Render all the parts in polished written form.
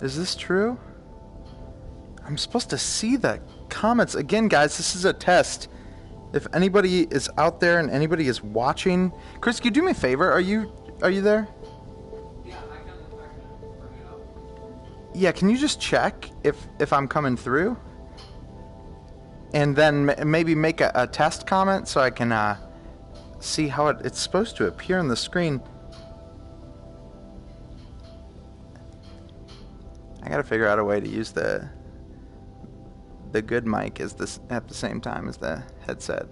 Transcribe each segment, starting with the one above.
Is this true? I'm supposed to see the comments. Again, guys, this is a test. If anybody is out there and anybody is watching... Chris, can you do me a favor? Are you there? Yeah, I can bring it up. Yeah, can you just check if I'm coming through? And then maybe make a test comment so I can see how it's supposed to appear on the screen. I gotta figure out a way to use the good mic at the same time as the headset.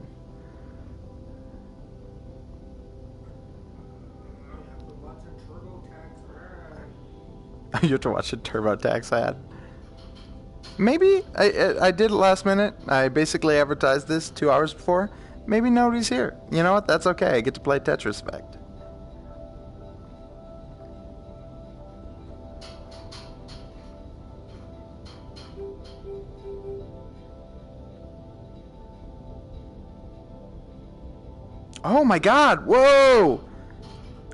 You have to watch a TurboTax ad. Maybe I did it last minute. I basically advertised this 2 hours before. Maybe nobody's here. You know what? That's okay. I get to play Tetris Effect. Oh my god! Whoa!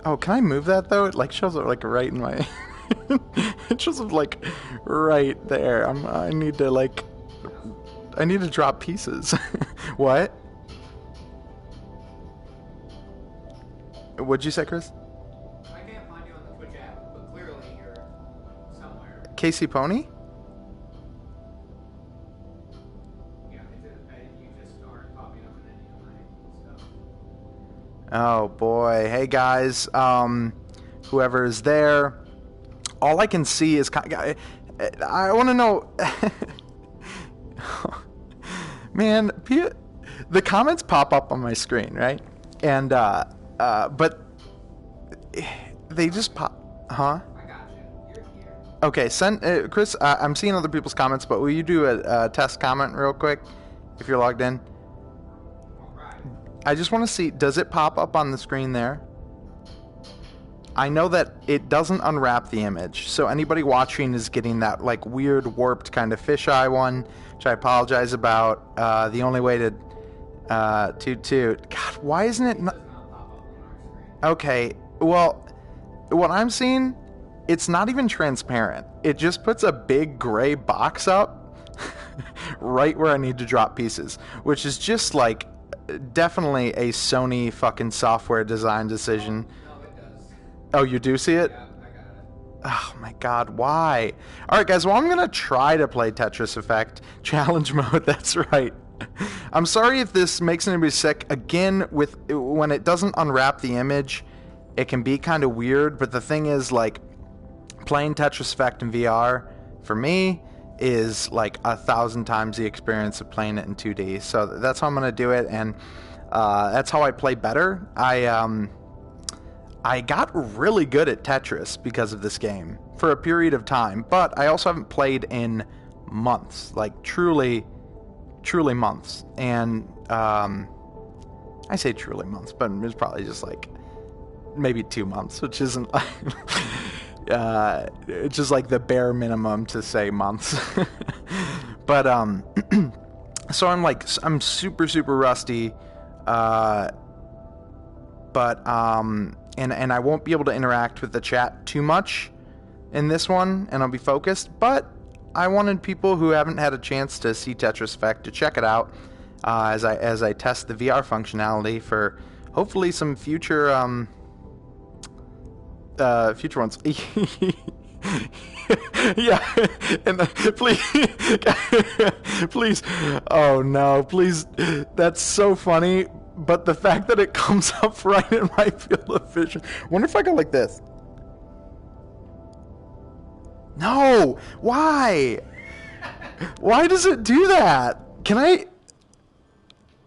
Oh, can I move that though? It like shows up like right in my... It shows up like right there. I need to drop pieces. What? What'd you say, Chris? I can't find you on the Twitch app, but clearly you're somewhere. Casey Pony? Yeah, you just aren't popping up in any of my stuff. Oh boy. Hey guys, whoever is there, all I can see is I want to know. Man, the comments pop up on my screen, right? And but they just pop. Huh? I got you. You're here. Okay, send Chris. I'm seeing other people's comments, but will you do a test comment real quick if you're logged in? All right. I just want to see, does it pop up on the screen there? I know that it doesn't unwrap the image, so anybody watching is getting that like weird warped kind of fisheye one, which I apologize about. The only way to toot. God, why isn't it? Okay, well, what I'm seeing, it's not even transparent. It just puts a big gray box up right where I need to drop pieces, which is just like definitely a Sony fucking software design decision. No, it does. Oh, you do see it? Yeah, I got it. Oh my god, why? Alright guys, well I'm gonna try to play Tetris Effect. Challenge mode, that's right. I'm sorry if this makes anybody sick. Again, when it doesn't unwrap the image, it can be kind of weird, but the thing is, like, playing Tetris Effect in VR, for me, is like 1,000 times the experience of playing it in 2D. So that's how I'm gonna do it, and that's how I play better. I got really good at Tetris because of this game for a period of time, but I also haven't played in months, like truly months. And I say truly months, but it's probably just like maybe 2 months, which isn't it's just like the bare minimum to say months. But so I'm super rusty, but and I won't be able to interact with the chat too much in this one, and I'll be focused, but I wanted people who haven't had a chance to see Tetris Effect to check it out as I test the VR functionality for hopefully some future ones. Yeah, and please, oh no, please, that's so funny. But the fact that it comes up right in my field of vision. Wonder if I go like this. No! Why? Why does it do that? Can I...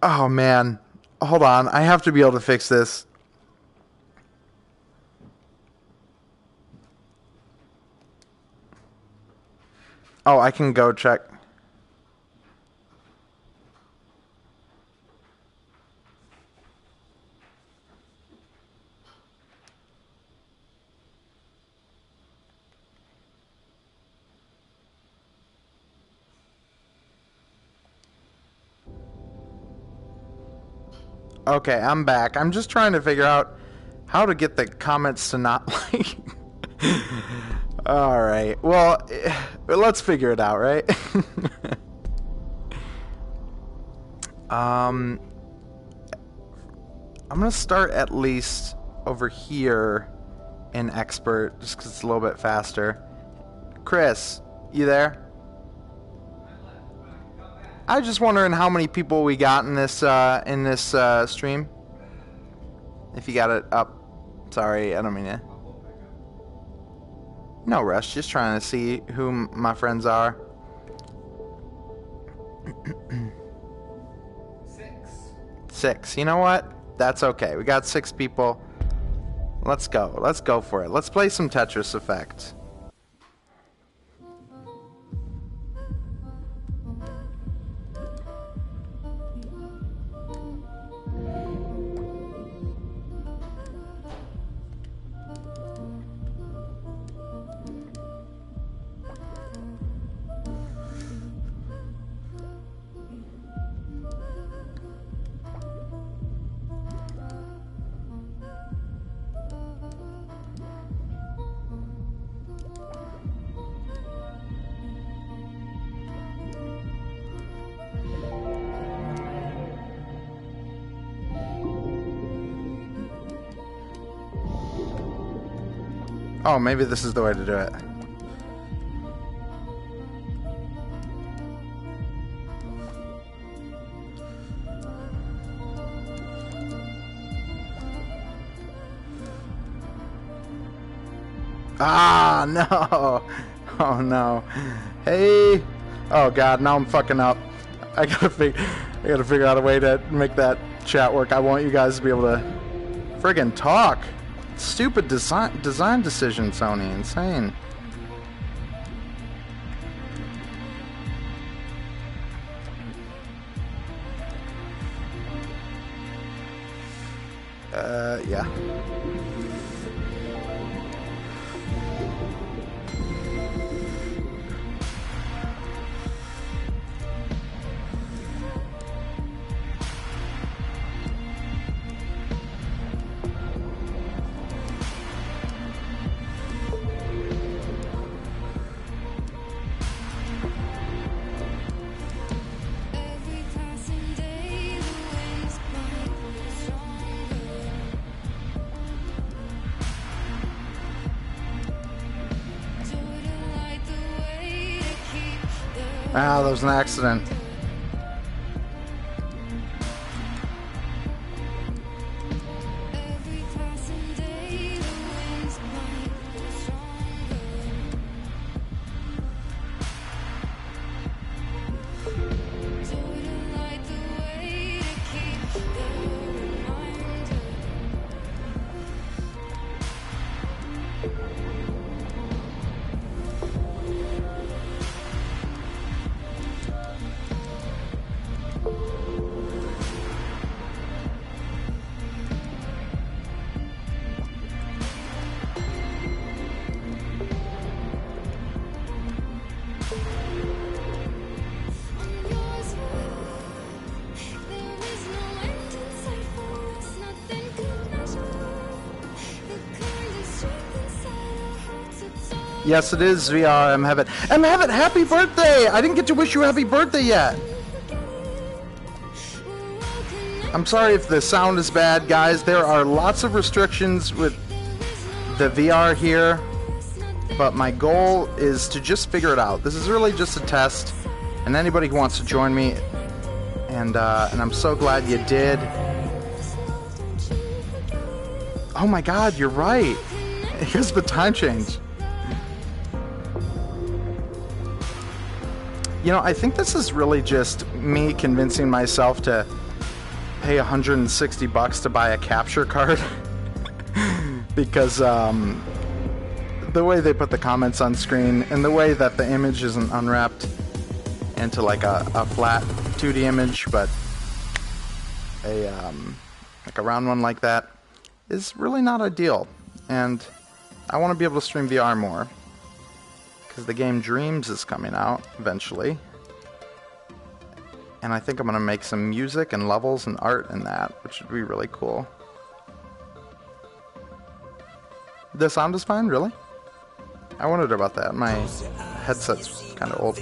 Oh, man. Hold on. I have to be able to fix this. Oh, I can go check. Okay, I'm back. I'm just trying to figure out how to get the comments to not like... All right. Well, let's figure it out, right? I'm gonna start at least over here in expert, just because it's a little bit faster. Chris, you there? I was just wondering how many people we got in this stream. If you got it up. Sorry, I don't mean to. No rush, just trying to see who my friends are. 6. You know what? That's okay. We got 6 people. Let's go. Let's go for it. Let's play some Tetris Effect. Oh, maybe this is the way to do it. Ah, no. Oh, no. Hey. Oh, God, now I'm fucking up. I gotta figure out a way to make that chat work. I want you guys to be able to friggin' talk. Stupid design decision, Sony. Insane. Yeah. Ah, that was an accident. Yes, it is VR. Mhevet, happy birthday! I didn't get to wish you a happy birthday yet. I'm sorry if the sound is bad, guys. There are lots of restrictions with the VR here, but my goal is to just figure it out. This is really just a test, and anybody who wants to join me, and I'm so glad you did. Oh my God, you're right. Here's the time change. You know, I think this is really just me convincing myself to pay $160 to buy a capture card. Because the way they put the comments on screen and the way that the image isn't unwrapped into like a flat 2D image, but like a round one like that is really not ideal. And I want to be able to stream VR more, because the game Dreams is coming out eventually, and I think I'm going to make some music and levels and art in that, which would be really cool. The sound is fine, really? I wondered about that. My headset's kind of old.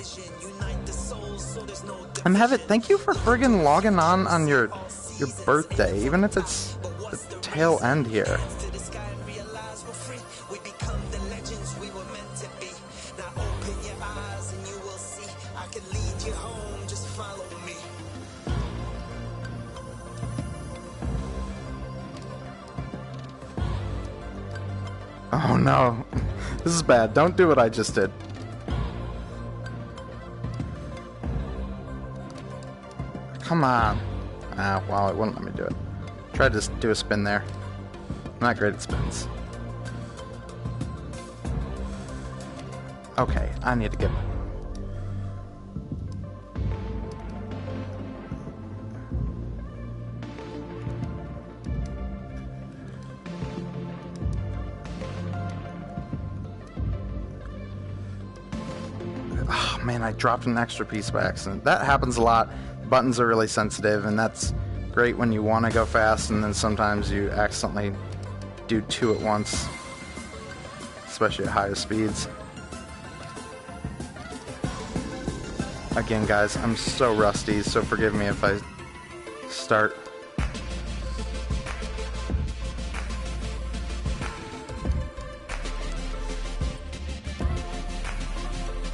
And Heavet, thank you for friggin' logging on your birthday, even if it's the tail end here. Oh no, this is bad. Don't do what I just did. Come on. Ah, wow, it wouldn't let me do it. Tried to do a spin there. I'm not great at spins. Okay, I need to get... Oh man, I dropped an extra piece by accident. That happens a lot. Buttons are really sensitive, and that's great when you want to go fast, and then sometimes you accidentally do two at once, especially at higher speeds. Again, guys, I'm so rusty, so forgive me if I start.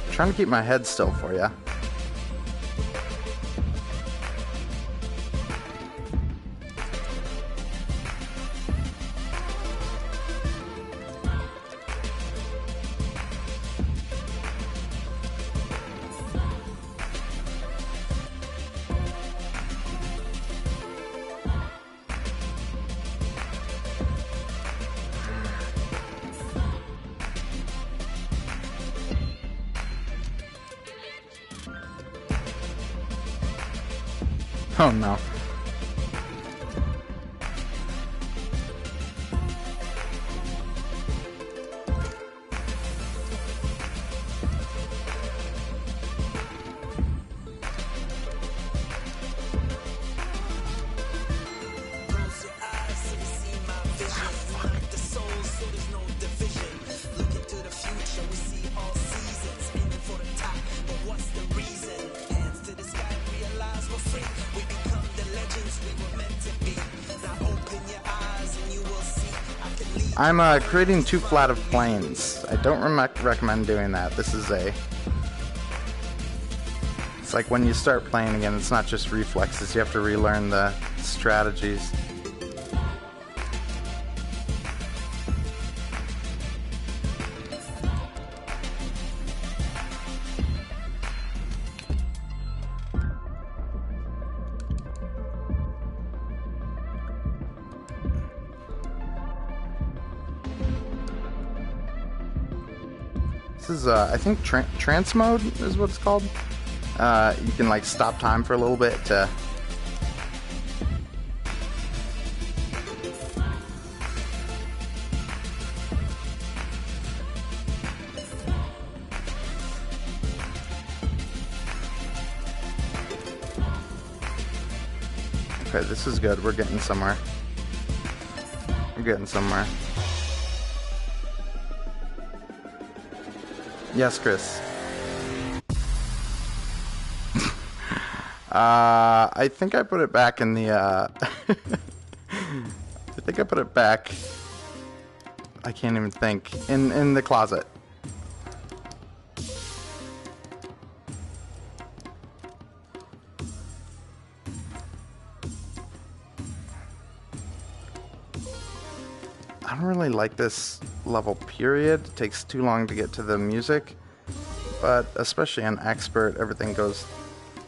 I'm trying to keep my head still for you. Oh no. I'm creating too flat of planes. I don't recommend doing that. This is it's like when you start playing again, it's not just reflexes. You have to relearn the strategies. This is, I think, trance mode is what it's called. You can, like, stop time for a little bit to... Okay, this is good. We're getting somewhere. We're getting somewhere. Yes, Chris. I think I put it back in the, I think I put it back, I can't even think, in the closet. I don't really like this level, period. It takes too long to get to the music, but especially on expert, everything goes,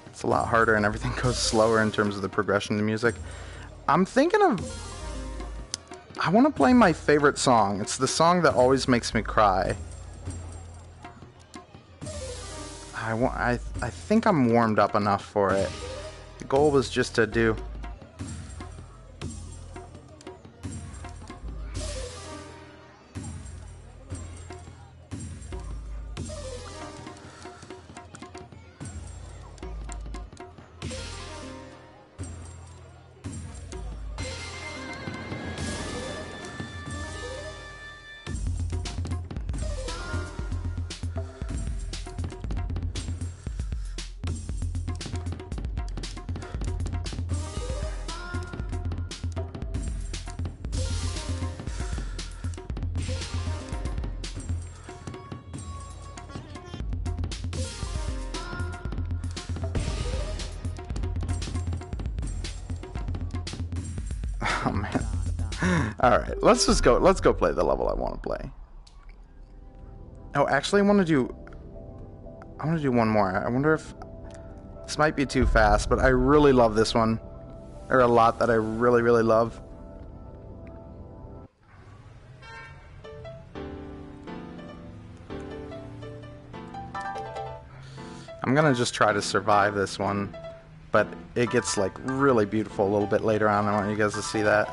it's a lot harder and everything goes slower in terms of the progression of the music. I'm thinking of, I want to play my favorite song. It's the song that always makes me cry. I think I'm warmed up enough for it. The goal was just to do... Oh man. Alright, let's go play the level I want to play. Oh, actually I want to do one more. I wonder if this might be too fast, but I really love this one. There are a lot that I really, really love. I'm gonna just try to survive this one, but it gets like really beautiful a little bit later on. I want you guys to see that.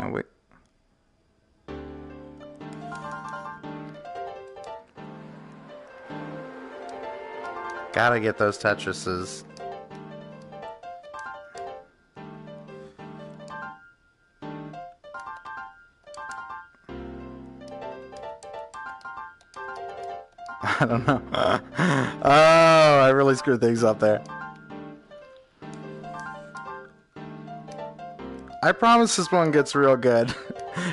Oh, wait. Gotta get those Tetrises. I don't know. Oh, I really screwed things up there. I promise this one gets real good.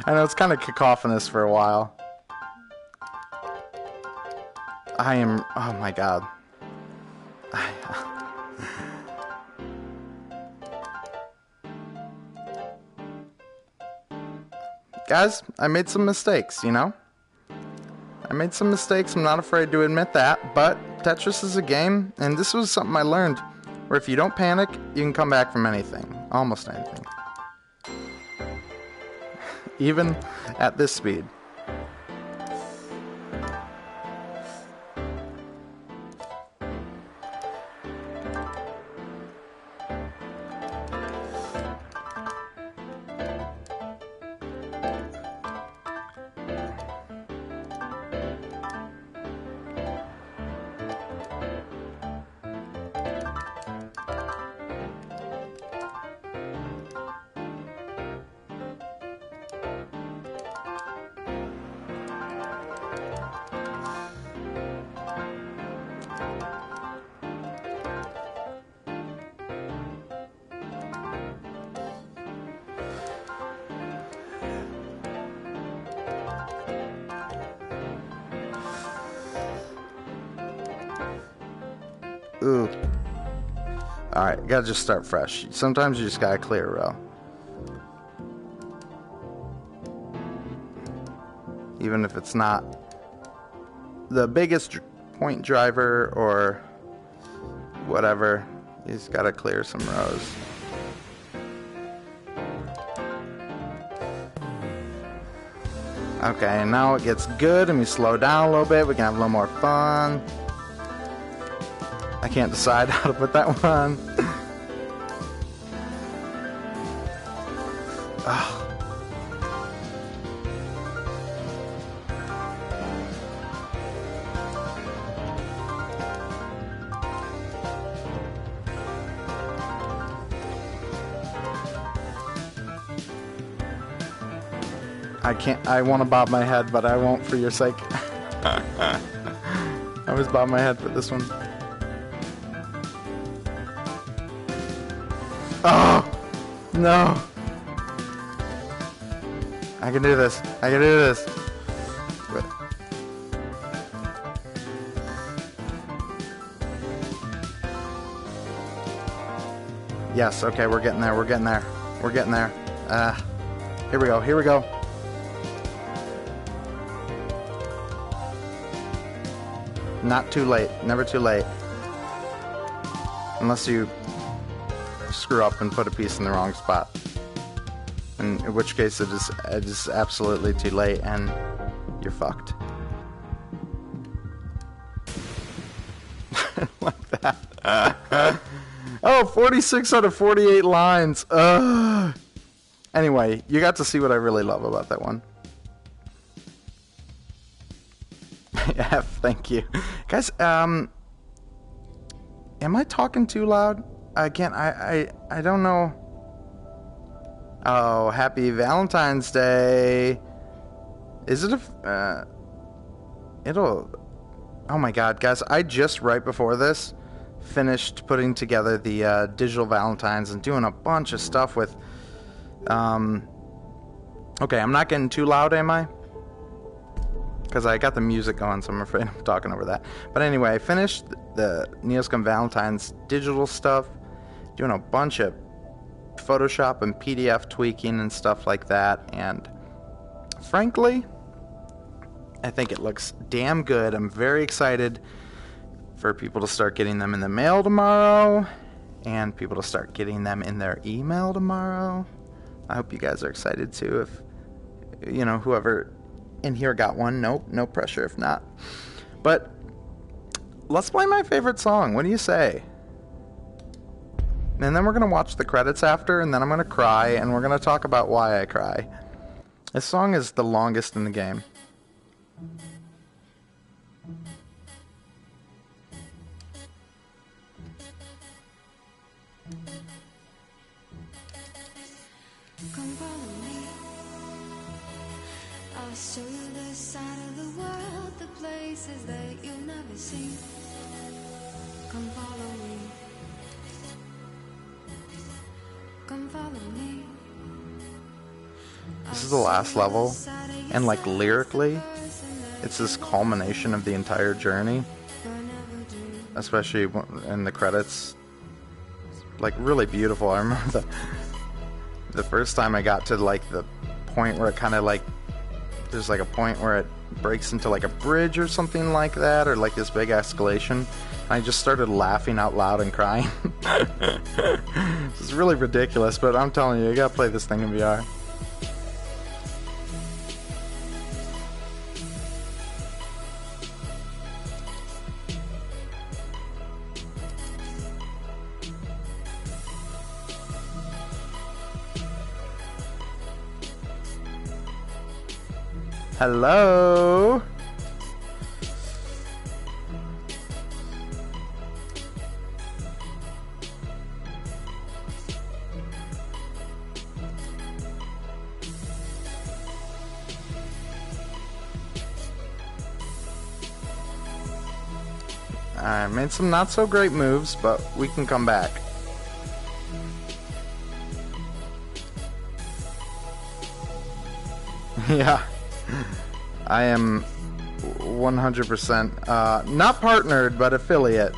I know it's kind of cacophonous for a while. Oh my god. Guys, I made some mistakes, you know? I made some mistakes, I'm not afraid to admit that, but Tetris is a game, and this was something I learned, where if you don't panic, you can come back from anything. Almost anything. Even at this speed. Ooh. Alright, gotta just start fresh. Sometimes you just gotta clear a row. Even if it's not the biggest point driver or whatever, you just gotta clear some rows. Okay, now it gets good and we slow down a little bit. We can have a little more fun. I can't decide how to put that one. Oh. I want to bob my head, but I won't for your sake. I always bob my head for this one. Oh! No! I can do this. I can do this. Yes, okay, we're getting there, we're getting there. We're getting there. Here we go, here we go. Not too late, never too late. Unless you screw up and put a piece in the wrong spot. In which case it is absolutely too late and you're fucked. Like that. Oh, 46 out of 48 lines. Anyway, you got to see what I really love about that one. F, thank you. Guys, am I talking too loud? Again, I don't know. Oh, happy Valentine's Day. Is it oh my god, guys, I just right before this finished putting together the digital Valentines and doing a bunch of stuff with... Okay, I'm not getting too loud, am I? Because I got the music going, so I'm afraid I'm talking over that. But anyway, I finished the Neoscum Valentine's digital stuff, doing a bunch of Photoshop and PDF tweaking and stuff like that, and frankly, I think it looks damn good. I'm very excited for people to start getting them in the mail tomorrow, and people to start getting them in their email tomorrow. I hope you guys are excited too. If, you know, whoever in here got one, nope, no pressure if not. But let's play my favorite song. What do you say? And then we're going to watch the credits after, and then I'm going to cry, and we're going to talk about why I cry. This song is the longest in the game. Come follow me. I'll show you the side of the world, the places that you've never seen. Come follow me. Come follow me. This is the last level, and like lyrically, it's this culmination of the entire journey, especially in the credits. It's like really beautiful. I remember the first time I got to like the point where it kind of like, there's like a point where it breaks into like a bridge or something like that, or like this big escalation. I just started laughing out loud and crying. It's really ridiculous, but I'm telling you, you gotta play this thing in VR. Hello? I made some not so great moves, but we can come back. Yeah. I am 100% not partnered, but affiliate.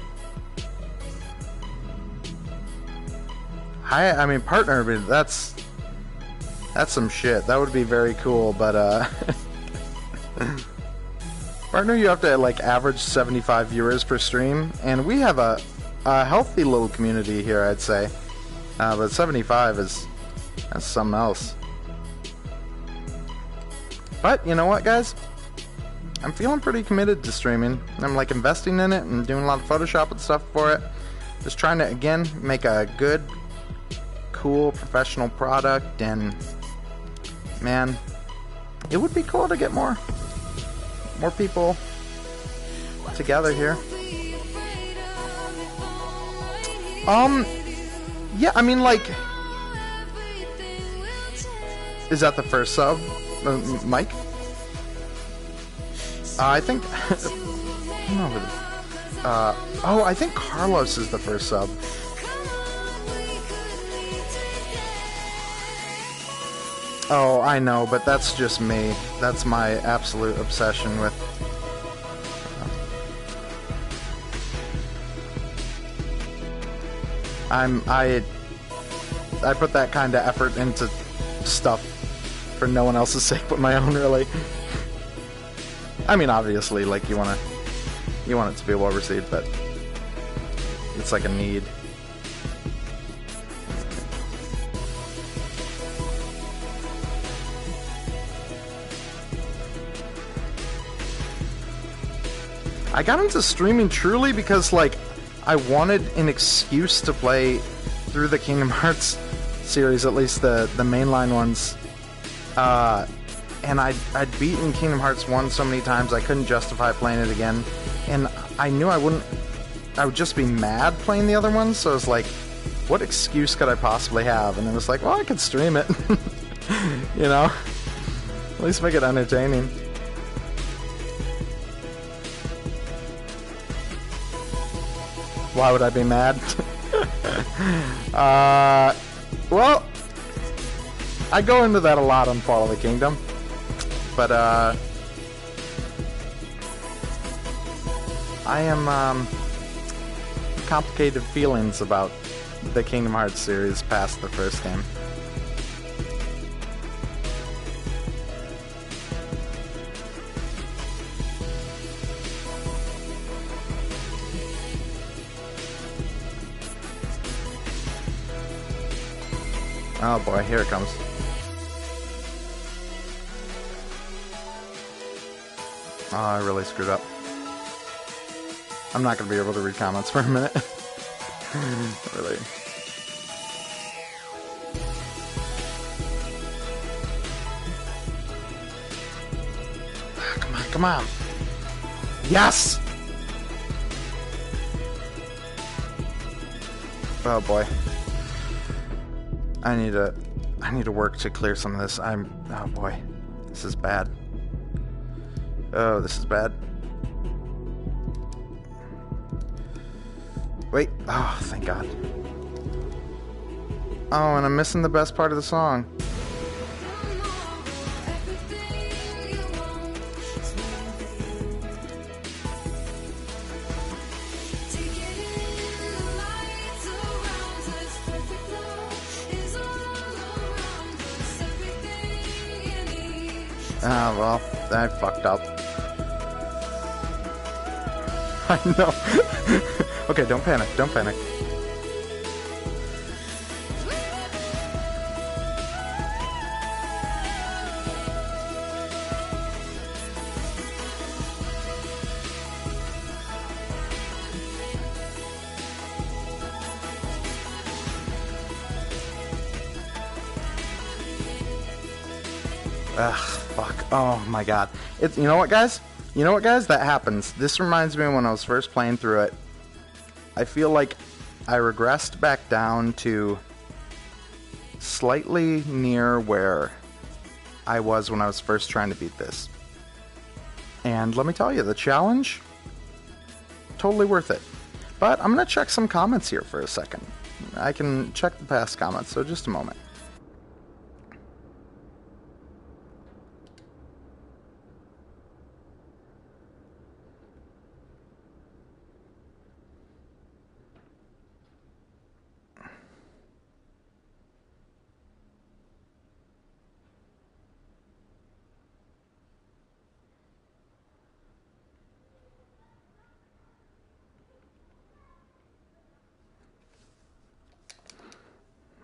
I mean partner, but that's some shit. That would be very cool, but partner, you have to like average 75 viewers per stream, and we have a healthy little community here, I'd say. But 75 that's something else. But you know what, guys? I'm feeling pretty committed to streaming. I'm like investing in it and doing a lot of Photoshop and stuff for it. Just trying to, again, make a good, cool, professional product. And man, it would be cool to get more people together here. Yeah, I mean, like, is that the first sub? Mike? I think... I don't know. Oh, I think Carlos is the first sub. Oh, I know, but that's just me. That's my absolute obsession with... I put that kind of effort into stuff for no one else's sake but my own, really. I mean, obviously, like, you want it to be well received, but it's like a need. I got into streaming truly because, like, I wanted an excuse to play through the Kingdom Hearts series, at least the mainline ones. And I'd beaten Kingdom Hearts 1 so many times I couldn't justify playing it again. And I knew I would just be mad playing the other ones, so I was like, what excuse could I possibly have? And it was like, well, I could stream it. You know? At least make it entertaining. Why would I be mad? Well, I go into that a lot on Fall of the Kingdom, but I am complicated feelings about the Kingdom Hearts series past the first game. Oh boy, here it comes. Oh, I really screwed up. I'm not going to be able to read comments for a minute. Really. Come on, come on. Yes! Oh boy. I need to work to clear some of this. Oh boy. This is bad. Oh, this is bad. Wait. Oh, thank God. Oh, and I'm missing the best part of the song. Ah, well, I fucked up. I know. Okay, don't panic, don't panic. Ugh, fuck. Oh my God. You know what, guys? You know what, guys? That happens. This reminds me of when I was first playing through it. I feel like I regressed back down to slightly near where I was when I was first trying to beat this. And let me tell you, the challenge, totally worth it. But I'm going to check some comments here for a second. I can check the past comments, so just a moment.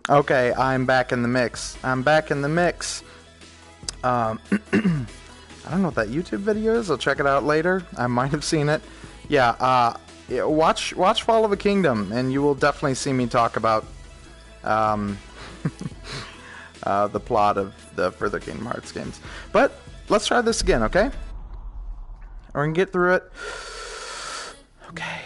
Okay, I'm back in the mix. I'm back in the mix. I don't know what that YouTube video is. I'll check it out later. I might have seen it. Yeah, watch Fall of the Kingdom, and you will definitely see me talk about the plot of the further Kingdom Hearts games. But let's try this again, okay? We're gonna get through it. Okay.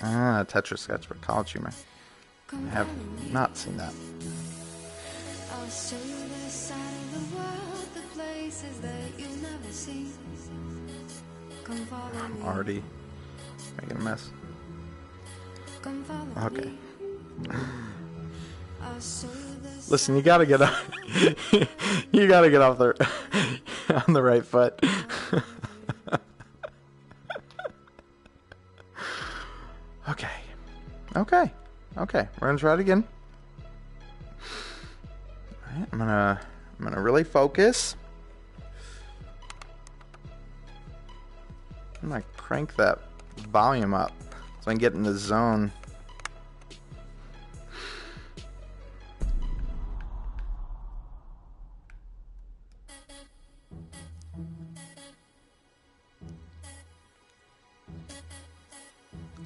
Ah, Tetris Sketchbook, College Humor. I have not seen that. I'll show you the side of the world, the places that you'll never see. Come follow me. I'm already making a mess. Come follow Okay. me. I'll show you the Listen, you gotta get off. You gotta get off the on the right foot. Okay. Okay. Okay. We're gonna try it again. All right, I'm gonna really focus. I'm gonna crank that volume up so I can get in the zone.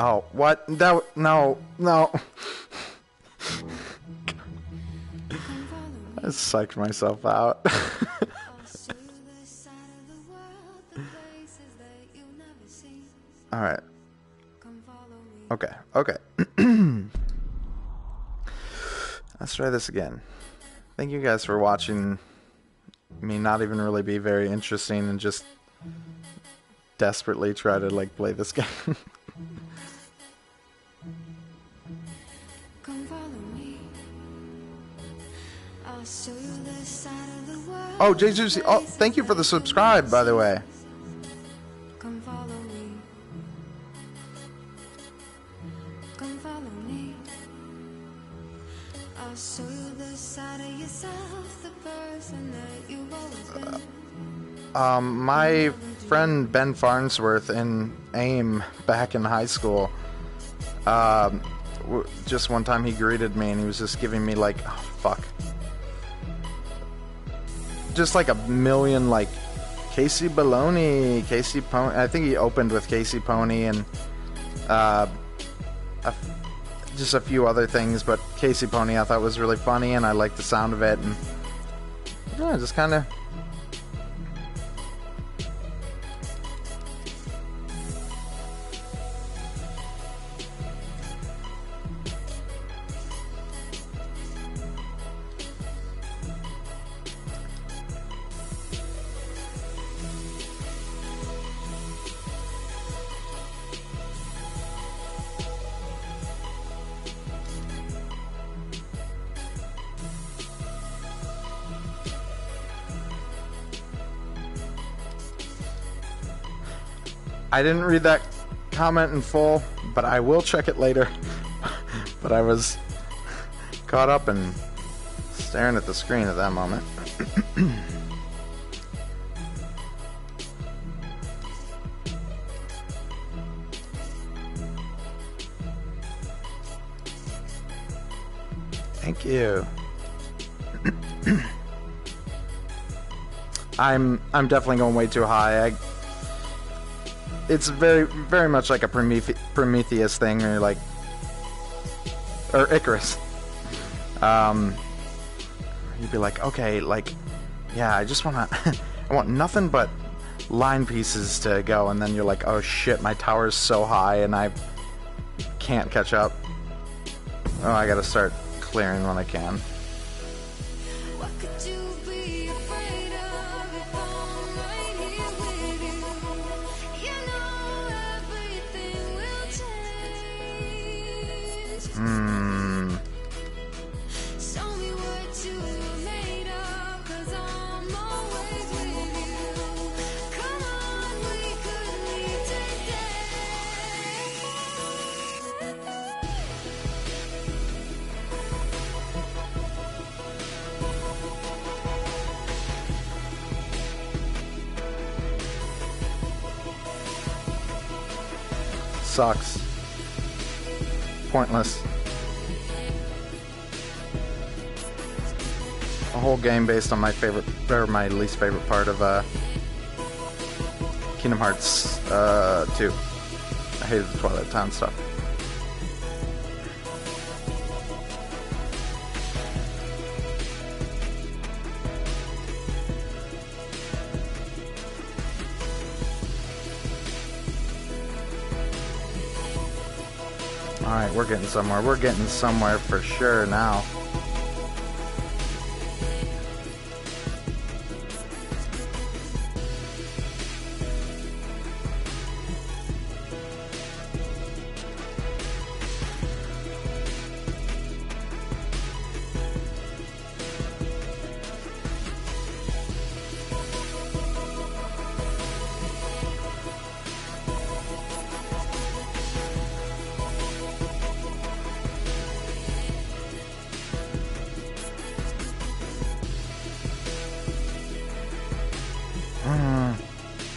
Oh, what? No. I psyched myself out. I'll show you the side of the world, the places that you'll never see. All right. Come follow me. Okay. Okay. Let's try this again. Thank you guys for watching me not even really be very interesting and just desperately try to like play this game. Come follow me. I'll show you the side of the world. Oh, JJuicy, oh, thank you for the subscribe, by the way. Come follow me. Come follow me. I'll show you the side of yourself, the person that you've always been. My friend Ben Farnsworth in AIM back in high school, just one time he greeted me and he was just giving me like, oh, fuck. Just like a million like Casey Baloney, Casey Pony. I think he opened with Casey Pony and just a few other things, but Casey Pony I thought was really funny and I liked the sound of it, and yeah, just kind of. I didn't read that comment in full, but I will check it later. But I was caught up and staring at the screen at that moment. Thank you. I'm definitely going way too high. It's very, very much like a Prometheus thing, or like, or Icarus. You'd be like, okay, like, yeah, I just wanna, I want nothing but line pieces to go, and then you're like, oh shit, my tower's so high, and I can't catch up. Oh, I gotta start clearing when I can. What could you be afraid of if I'm right here with you? You know everything will change. Show me what you're made of, 'cause I'm always with you. Come on, we could leave today. Sucks. Pointless. A whole game based on my favorite, or my least favorite part of Kingdom Hearts 2. I hated the Twilight Town stuff. Alright, we're getting somewhere. We're getting somewhere for sure now.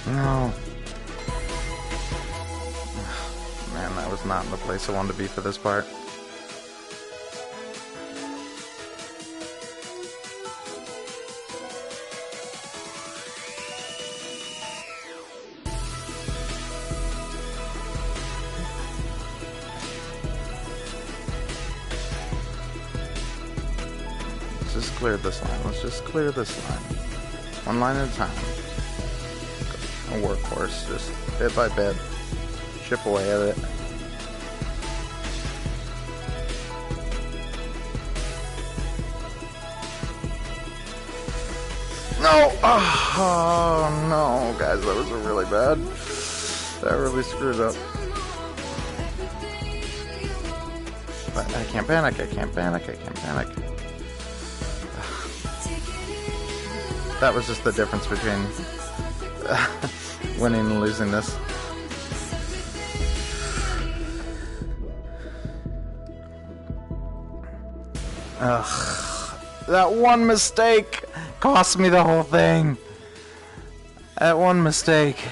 No. Man, that was not the place I wanted to be for this part. Let's just clear this line. Let's just clear this line. One line at a time. A workhorse, just bit by bit, chip away at it. No! Oh, no, guys, that was really bad. That really screwed up. But I can't panic, I can't panic, I can't panic. That was just the difference between winning and losing this. Ugh. That one mistake cost me the whole thing. That one mistake.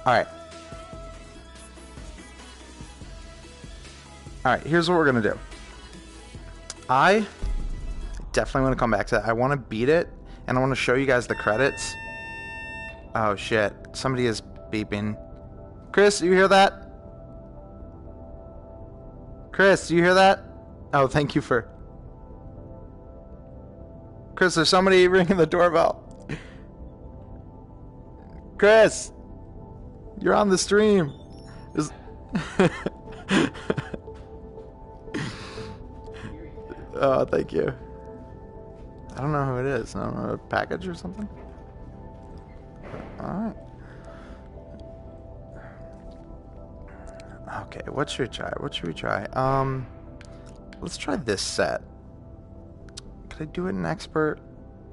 Alright. Alright, here's what we're gonna do. I definitely want to come back to that. I want to beat it, and I want to show you guys the credits. Oh shit. Somebody is beeping. Chris, you hear that? Chris, do you hear that? Oh, thank you for... Chris, there's somebody ringing the doorbell. Chris! You're on the stream. Oh, thank you. I don't know who it is. I don't know, a package or something? Alright. Okay, what should we try? What should we try? Let's try this set. Could I do it in expert?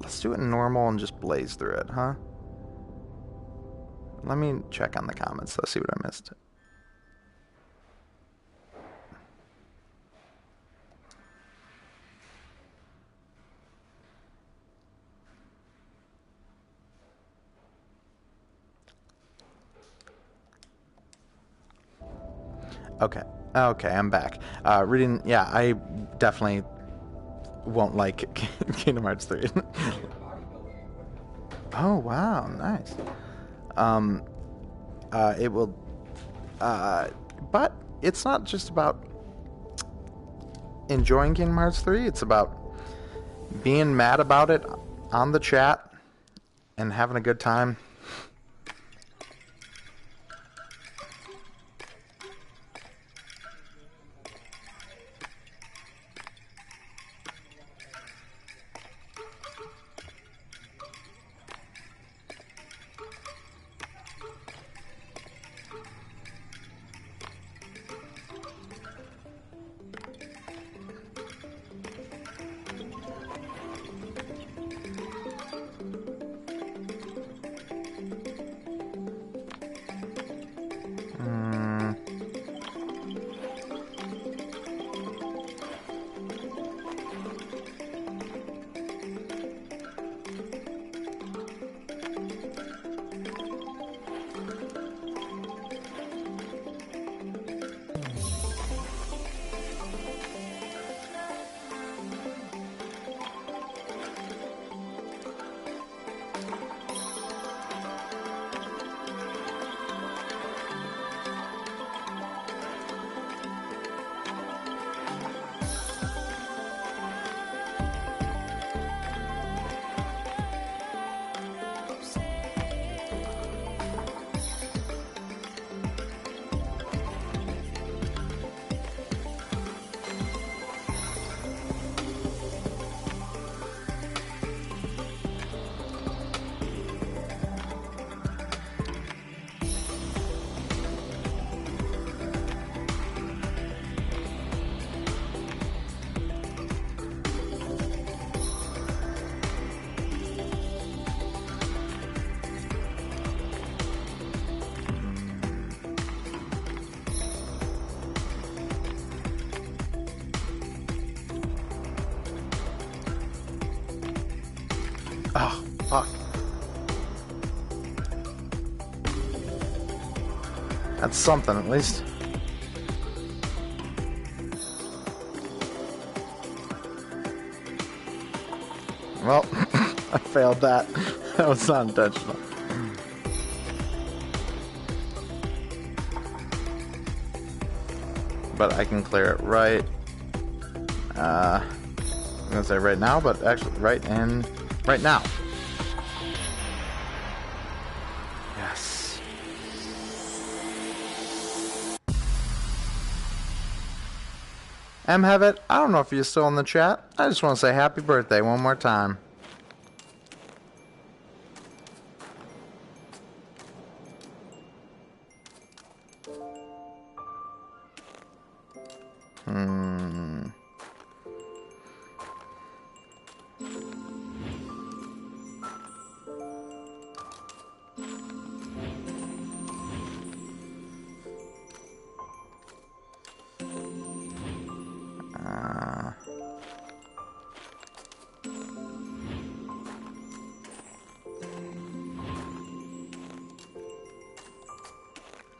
Let's do it in normal and just blaze through it, huh? Let me check on the comments. Let's see what I missed. Okay. Okay, I'm back. Reading, yeah, I definitely won't like Kingdom Hearts 3. Oh, wow, nice. It will, but it's not just about enjoying Kingdom Hearts 3, it's about being mad about it on the chat and having a good time. Oh, fuck. That's something, at least. Well, I failed that. That was not intentional. But I can clear it right. I'm gonna say right now, but actually right now. Yes. Mhevet, I don't know if you're still in the chat. I just want to say happy birthday one more time.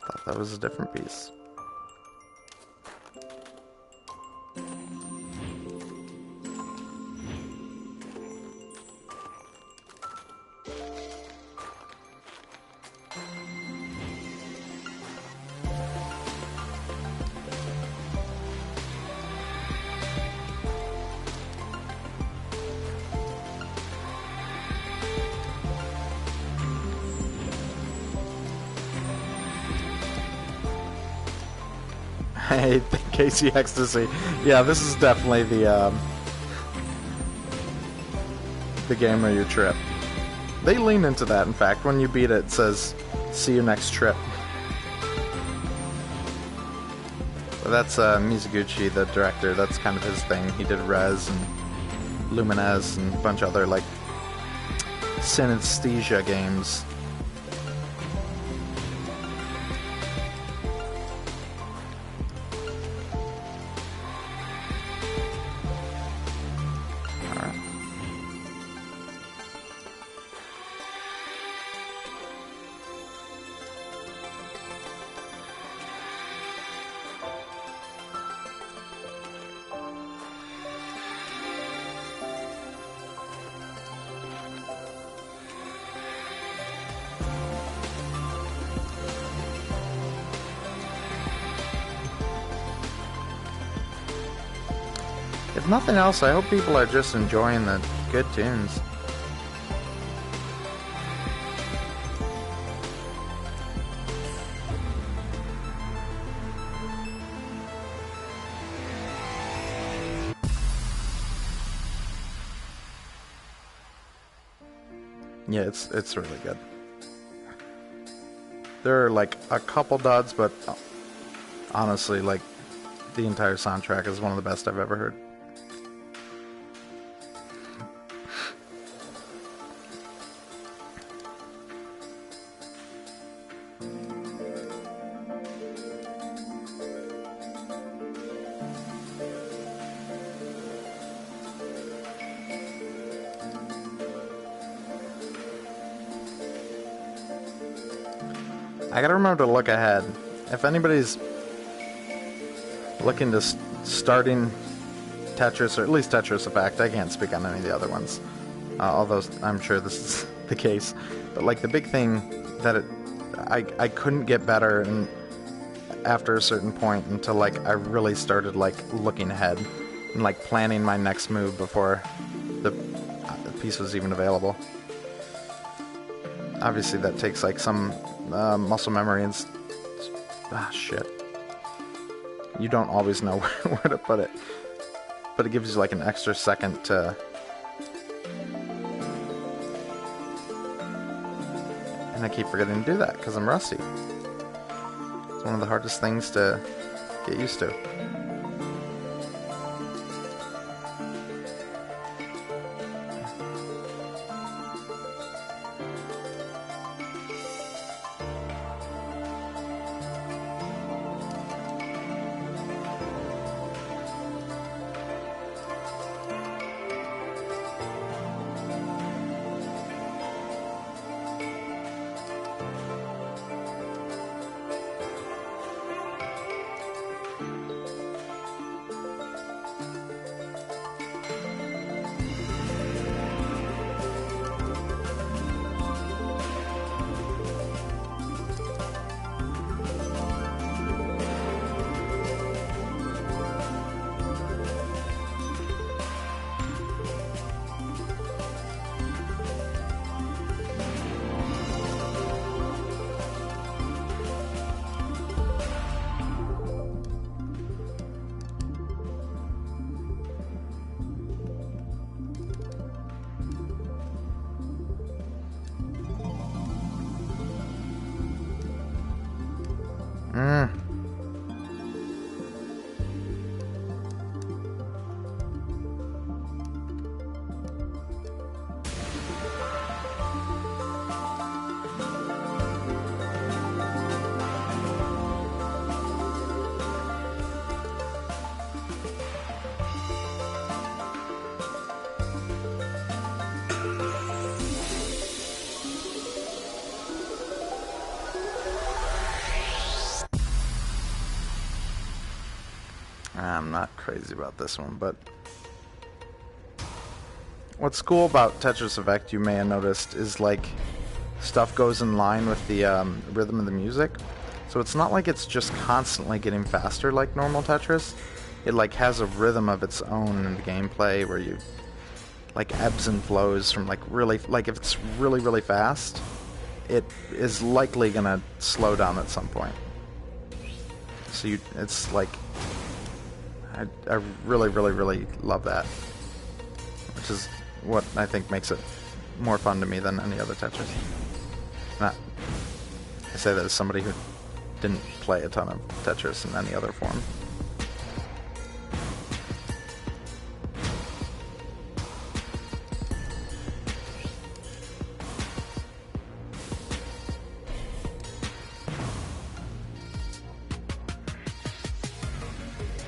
Thought that was a different piece. Hey, Casey Ecstasy. Yeah, this is definitely the game of your trip. They lean into that, in fact. When you beat it, it says, see you next trip. But that's Mizuguchi, the director. That's kind of his thing. He did Rez and Lumines and a bunch of other, like, synesthesia games. If nothing else, I hope people are just enjoying the good tunes. Yeah, it's really good. There are like a couple duds, but honestly, like the entire soundtrack is one of the best I've ever heard. I gotta remember to look ahead. If anybody's looking to starting Tetris, or at least Tetris Effect, I can't speak on any of the other ones, although I'm sure this is the case. But like the big thing that I couldn't get better and after a certain point until like I really started like looking ahead and like planning my next move before the piece was even available. Obviously that takes like some muscle memory and shit. You don't always know where to put it, but it gives you like an extra second to and I keep forgetting to do that because I'm rusty. It's one of the hardest things to get used to. I'm not crazy about this one, but what's cool about Tetris Effect, you may have noticed, is like stuff goes in line with the rhythm of the music. So it's not like it's just constantly getting faster like normal Tetris. It like has a rhythm of its own in the gameplay where you like ebbs and flows from like really, like if it's really, really fast, it is likely gonna slow down at some point. So it's like, I really, really, really love that, which is what I think makes it more fun to me than any other Tetris. Not, I say that as somebody who didn't play a ton of Tetris in any other form.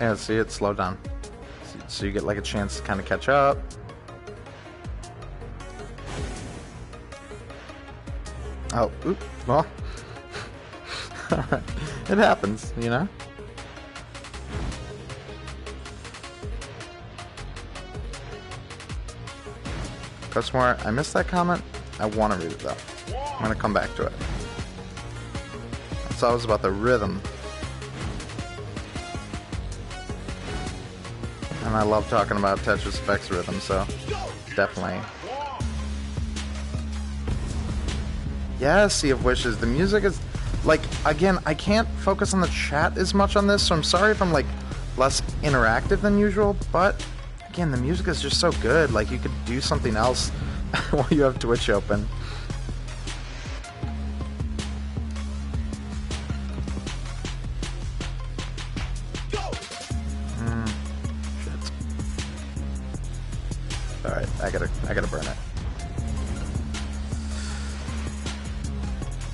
Yeah, see, it slowed down. So you get like a chance to kind of catch up. Oh, oop, well. It happens, you know? Cosmore, I missed that comment. I want to read it though. I'm going to come back to it. It's always about the rhythm. And I love talking about Tetris Effect's rhythm, so definitely. Yeah, Sea of Wishes. The music is, like, again, I can't focus on the chat as much on this, so I'm sorry if I'm, like, less interactive than usual, but, again, the music is just so good. Like, you could do something else while you have Twitch open. Alright, I gotta burn it.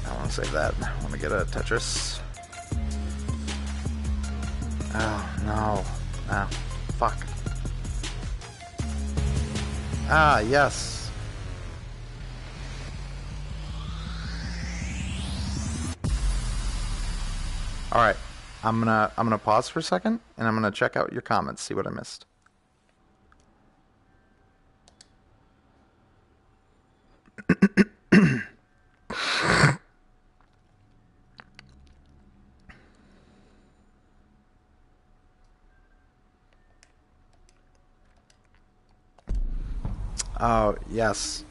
I wanna save that. I wanna get a Tetris. Oh, no. Ah, fuck. Ah, yes. Alright. I'm gonna pause for a second, and I'm gonna check out your comments, see what I missed. Oh, yes.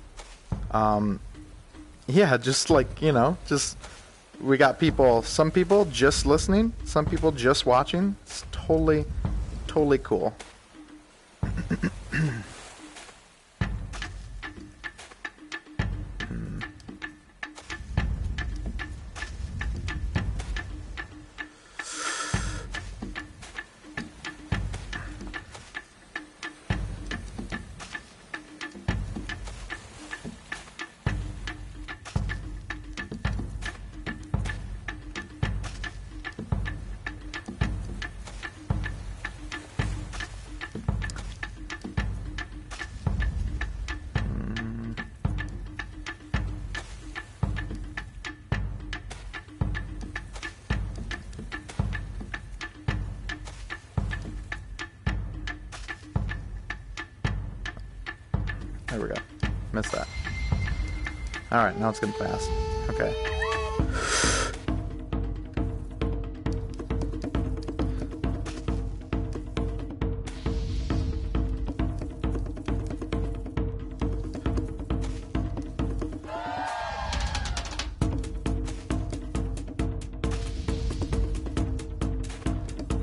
Yeah, just like, you know, just, we got people, some people just listening, some people just watching. It's totally, totally cool. There we go. Missed that. Alright, now it's getting fast. Okay.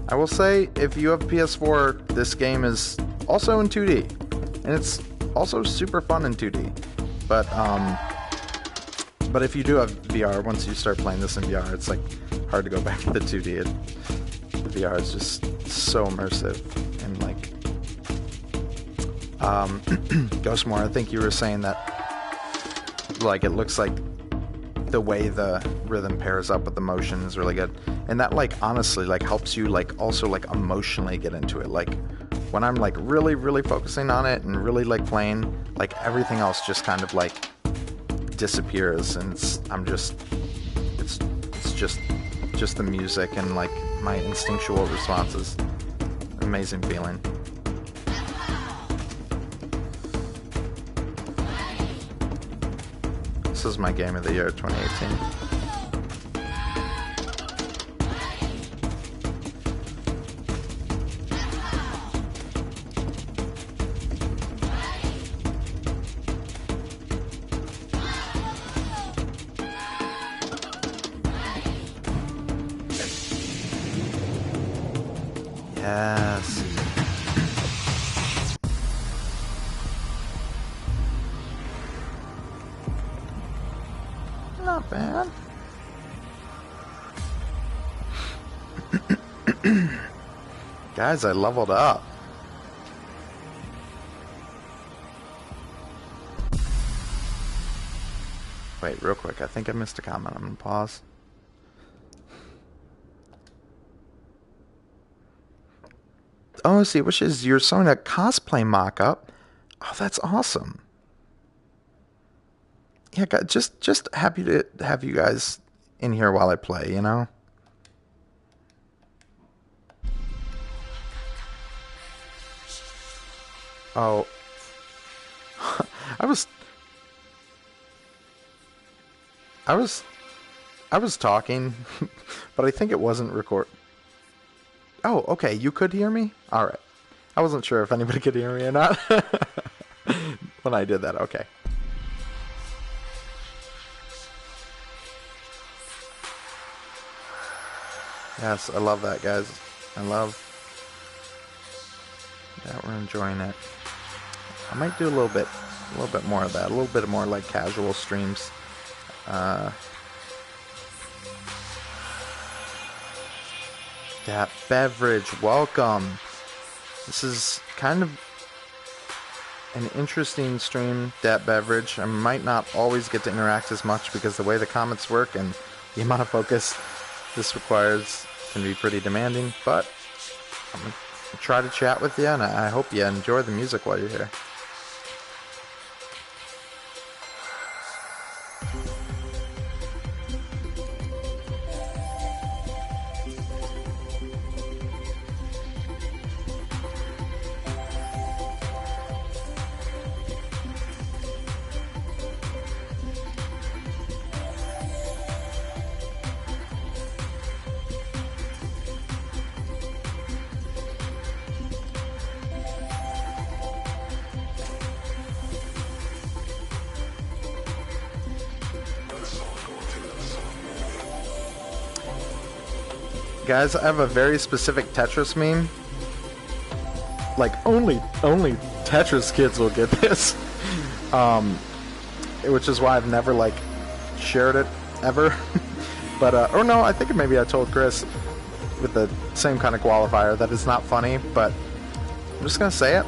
I will say, if you have PS4, this game is also in 2D. And it's also super fun in 2D, but if you do have VR, once you start playing this in VR, it's like hard to go back to the 2D. The VR is just so immersive, and like Ghostmore, I think you were saying that like it looks like the way the rhythm pairs up with the motion is really good, and that like honestly like helps you like also like emotionally get into it. Like when I'm like really, really focusing on it and really like playing, like everything else just kind of like disappears, and it's just the music and like my instinctual responses. Amazing feeling. This is my game of the year 2018. Yes. Not bad. Guys, I leveled up. Wait, real quick. I think I missed a comment. I'm gonna pause. Oh, see, which is you're showing a cosplay mock-up. Oh, that's awesome. Yeah, just happy to have you guys in here while I play, you know? Oh. I was talking, but I think it wasn't record. Oh, okay, you could hear me? All right. I wasn't sure if anybody could hear me or not when I did that. Okay. Yes, I love that, guys. I love that we're enjoying it. I might do a little bit more of that. A little bit more like casual streams. That beverage, welcome. This is kind of an interesting stream, that beverage. I might not always get to interact as much because the way the comments work and the amount of focus this requires can be pretty demanding, but I'm going to try to chat with you, and I hope you enjoy the music while you're here. Guys, I have a very specific Tetris meme. Like, only Tetris kids will get this. Which is why I've never, like, shared it, ever. But, or no, I think maybe I told Chris with the same kind of qualifier that it's not funny, but I'm just gonna say it.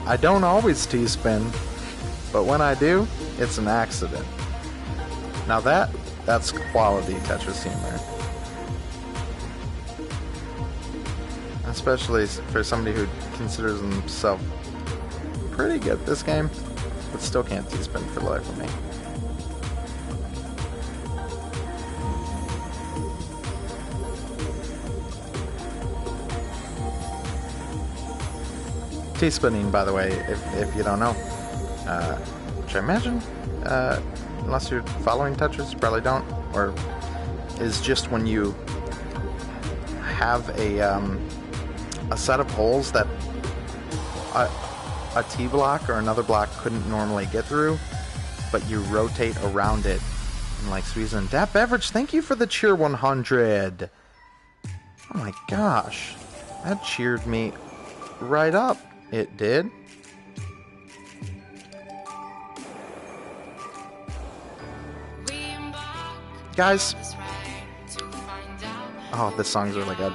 I don't always T-spin, but when I do, it's an accident. Now that's quality Tetris humor. Especially for somebody who considers himself pretty good at this game, but still can't T-spin for the life of me. T-spinning, by the way, if you don't know, which I imagine, unless you're following Tetris, you probably don't, or is just when you have a set of holes that a T-block or another block couldn't normally get through, but you rotate around it and like squeeze in. Dat Beverage, thank you for the cheer 100. Oh my gosh, that cheered me right up. It did. Guys, oh, this song's really good.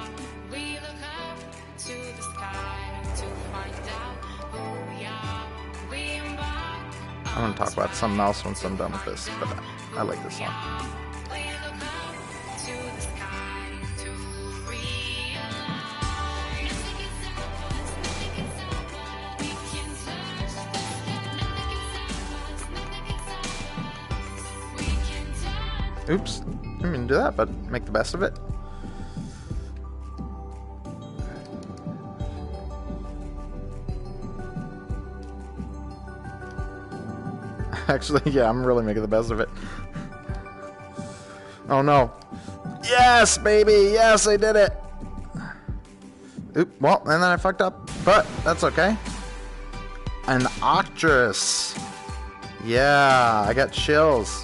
I'm gonna talk about something else once I'm done with this, but I like this song. Oops, I didn't mean to do that, but make the best of it. Actually, yeah, I'm really making the best of it. Oh no. Yes, baby! Yes, I did it! Oop, well, and then I fucked up, but that's okay. An Octress. Yeah, I got chills.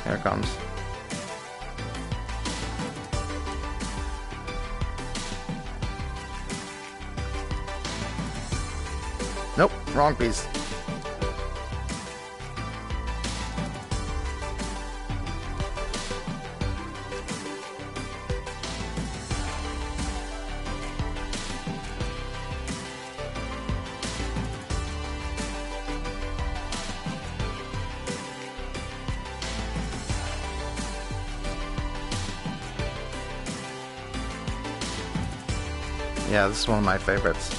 Here it comes. Nope, wrong piece. Yeah, this is one of my favorites.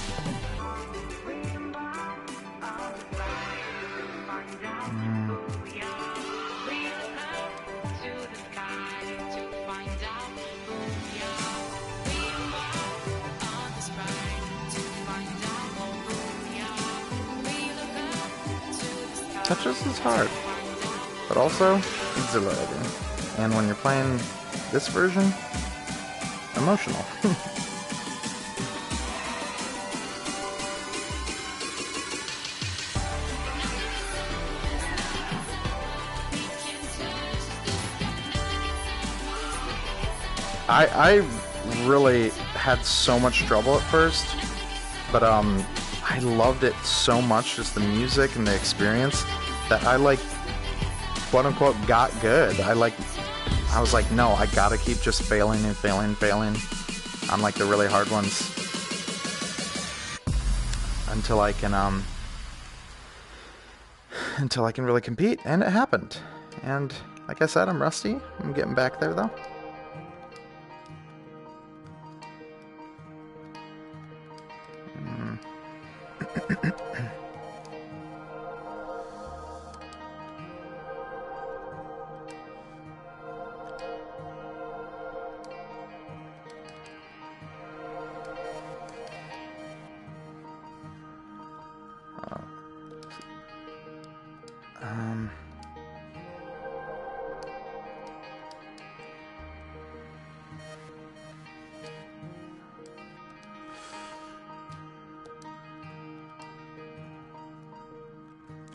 Tetris is hard, but also exhilarating. And when you're playing this version, emotional. I really had so much trouble at first, but I loved it so much, just the music and the experience, that I like, quote unquote, got good. I was like, no, I gotta keep just failing and failing and failing on like the really hard ones until I can really compete, and it happened. And like I said, I'm rusty. I'm getting back there though.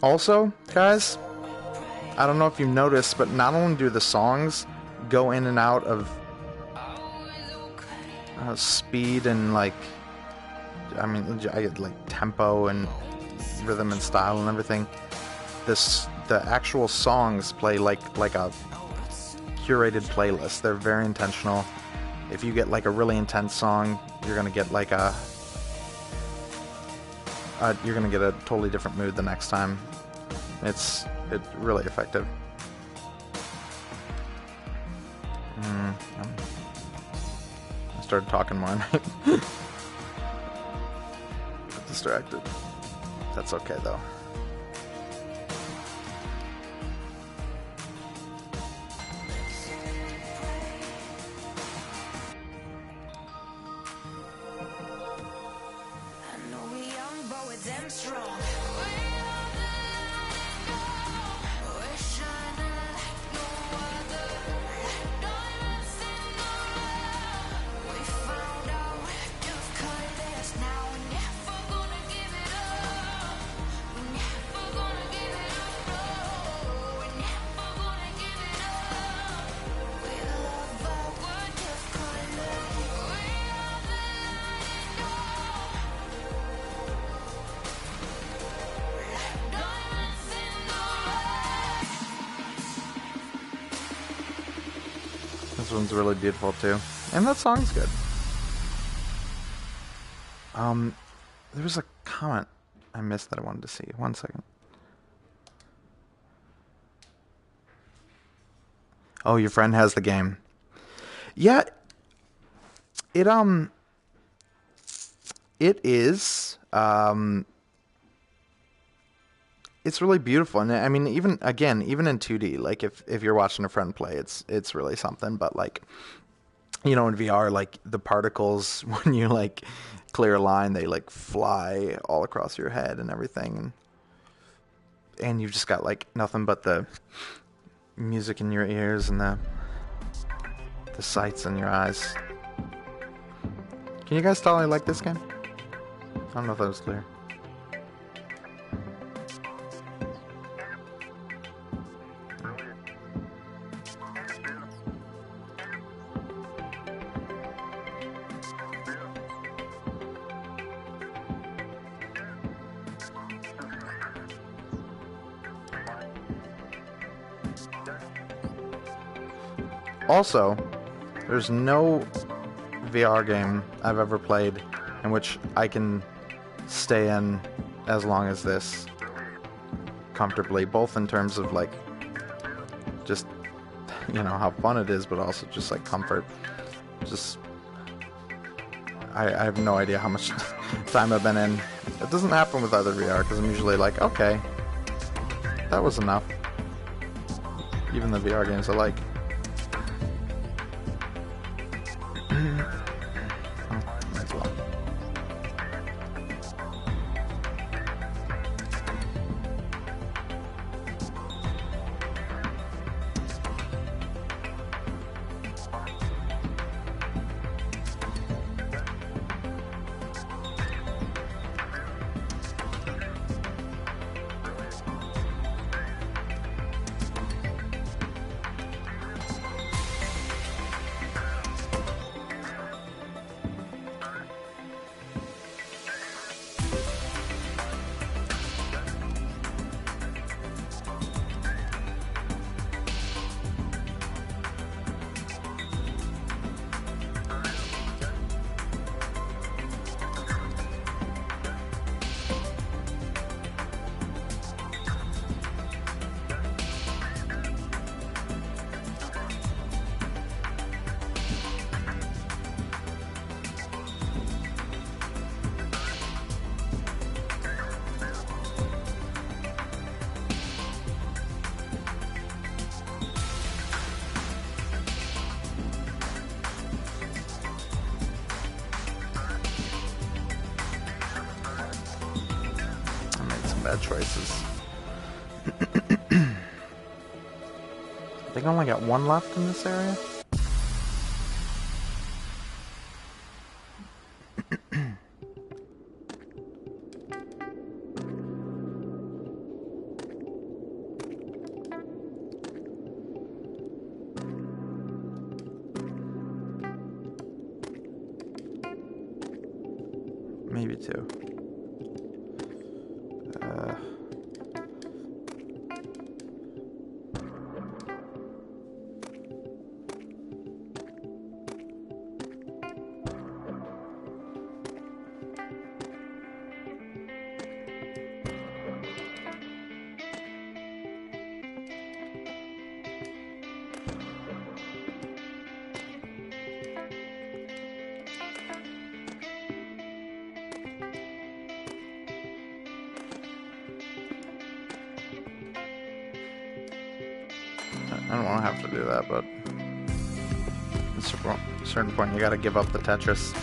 Also, guys, I don't know if you've noticed, but not only do the songs go in and out of speed and like, I mean, I get like tempo and rhythm and style and everything. The actual songs play like a curated playlist. They're very intentional. If you get like a really intense song, you're gonna get like you're gonna get a totally different mood the next time. It's really effective. I started talking more and I got distracted. That's okay though. This one's really beautiful too. And that song's good. There was a comment I missed that I wanted to see. 1 second. Oh, your friend has the game. Yeah. It is it's really beautiful, and I mean, even in 2D, like if you're watching a friend play, it's really something. But like, you know, in VR, like the particles when you like clear a line, they like fly all across your head and everything, and you've just got like nothing but the music in your ears and the sights in your eyes. Can you guys tell I like this game? I don't know if that was clear. Also, there's no VR game I've ever played in which I can stay in as long as this comfortably, both in terms of like just, you know, how fun it is, but also just like comfort. Just I have no idea how much time I've been in. It doesn't happen with other VR because I'm usually like, okay, that was enough. Even the VR games I like. Might as well. Bad choices. I think I only got one left in this area. Maybe two. I don't want to have to do that, but at a certain point you gotta give up the Tetris.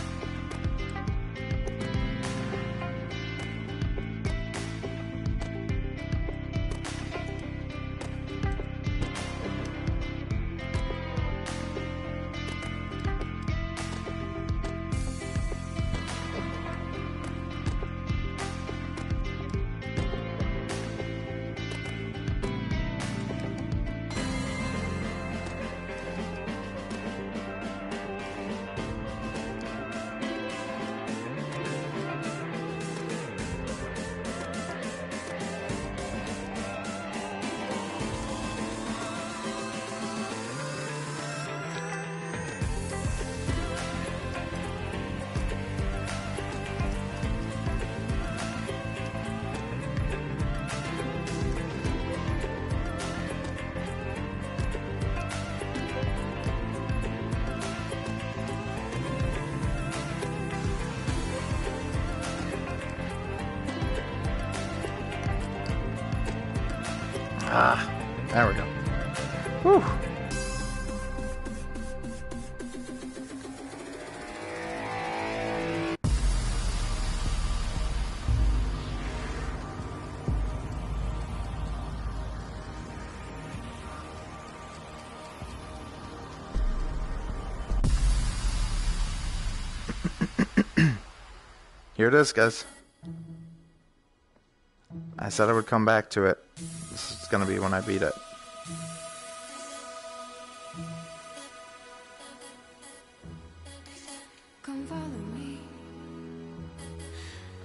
Here it is, guys. I said I would come back to it. This is gonna be when I beat it. Come follow me.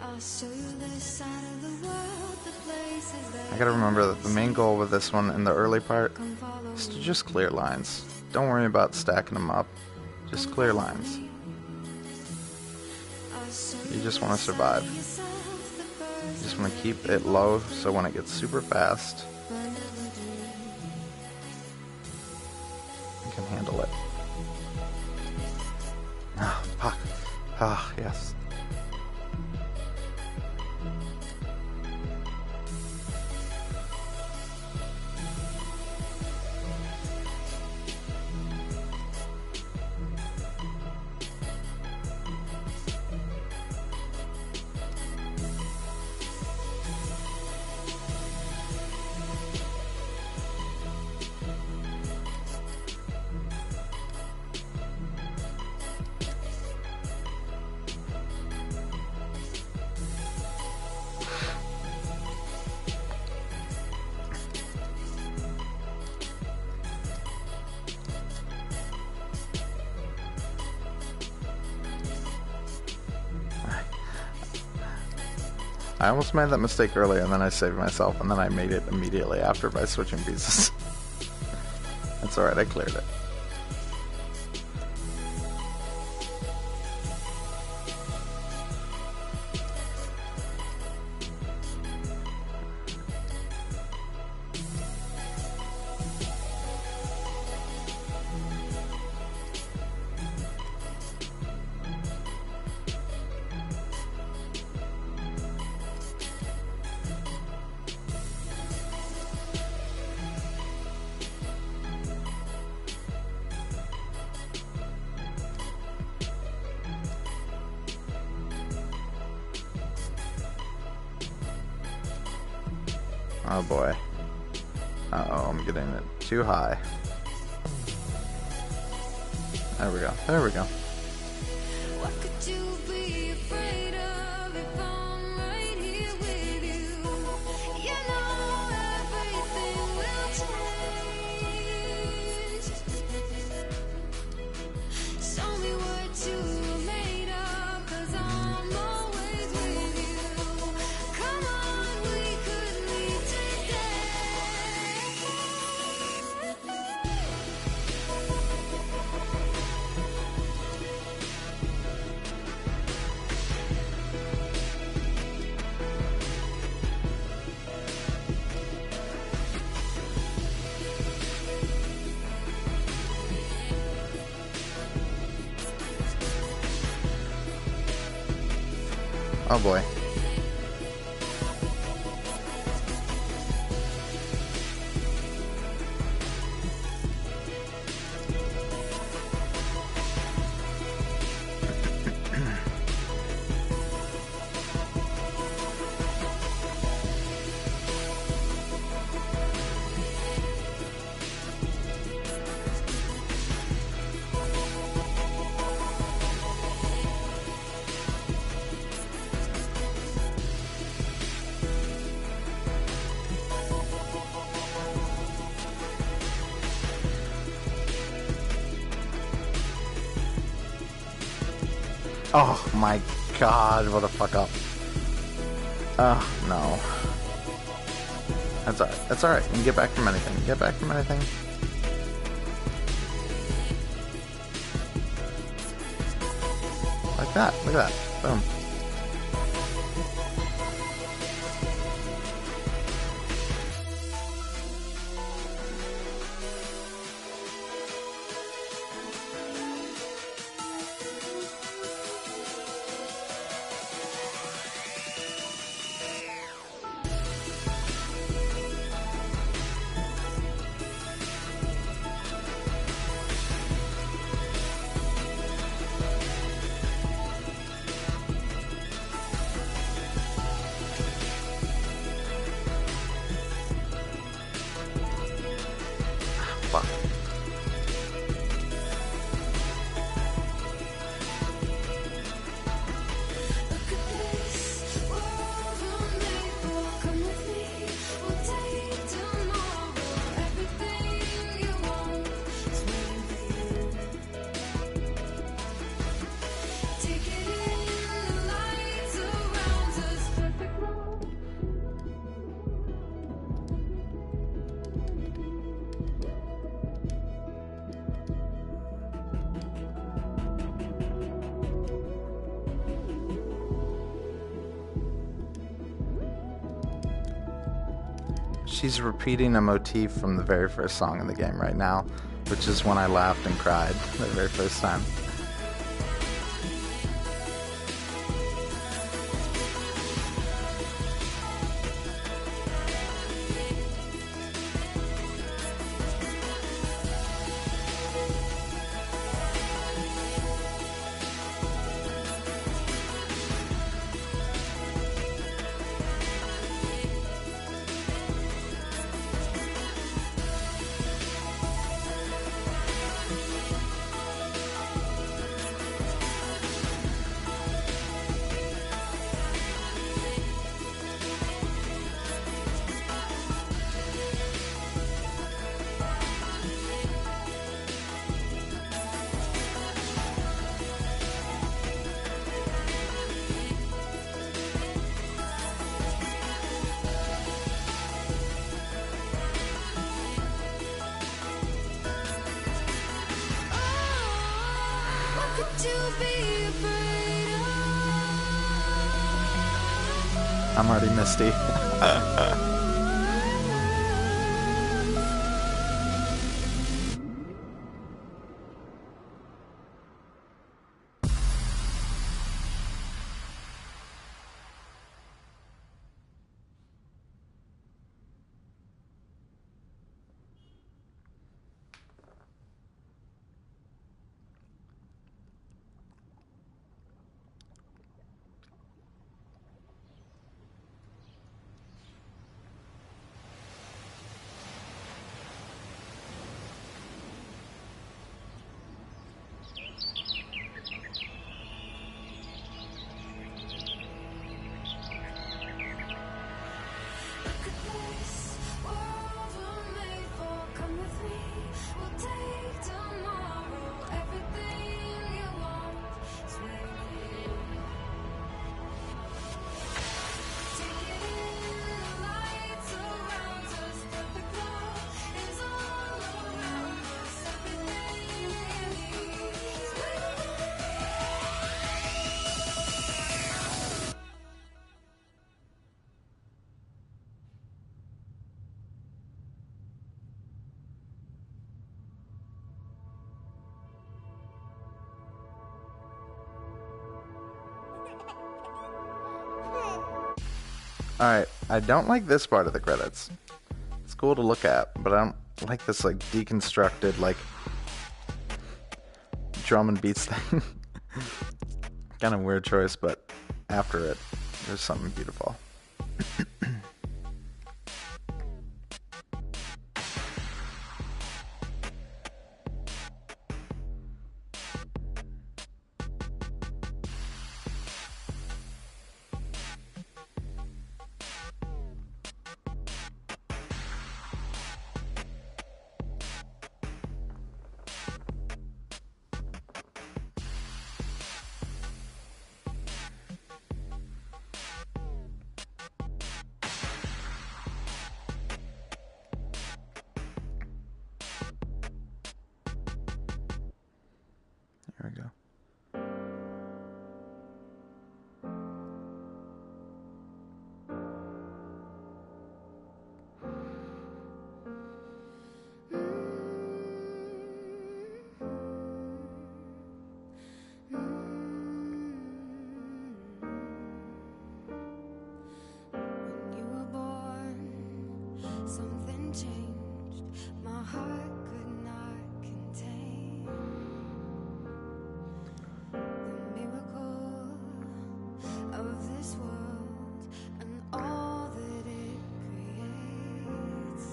I'll show you the side of the world, the places that I gotta remember that the main goal with this one in the early part come follow is to me. just clear lines. Don't worry about stacking them up. Just clear lines. I'll show You just want to survive. yourself the You first just want to keep it low so when it gets super fast, you can handle it. Ah, fuck. Ah, yes. I almost made that mistake earlier, and then I saved myself, and then I made it immediately after by switching pieces. That's alright, I cleared it. Oh boy. Uh-oh, I'm getting it too high. There we go. There we go. What could you be afraid of if I'm right here with you? You know everything will change. Show me what you're made of, 'cause I'm always with you. Come on, we could leave today. Oh boy. Oh my god, what a fuck up. Oh, no. That's alright. That's alright. You can get back from anything. Get back from anything. Like that. Look at that. Boom. Fuck. She's repeating a motif from the very first song in the game right now, which is when I laughed and cried the very first time. What could you be afraid of? I'm already misty. Look at this world we're made for. Come with me, we'll take tomorrow. Everything you want is waiting. Take it in, the light surrounds us. Perfect love is all around us. Everything you need is waiting. Alright, I don't like this part of the credits. It's cool to look at, but I don't like this like deconstructed like drum and beats thing. Kind of weird choice, but after it, there's something beautiful. Here we go. When you were born, something changed. My heart could not contain the miracle of this world and all that it creates.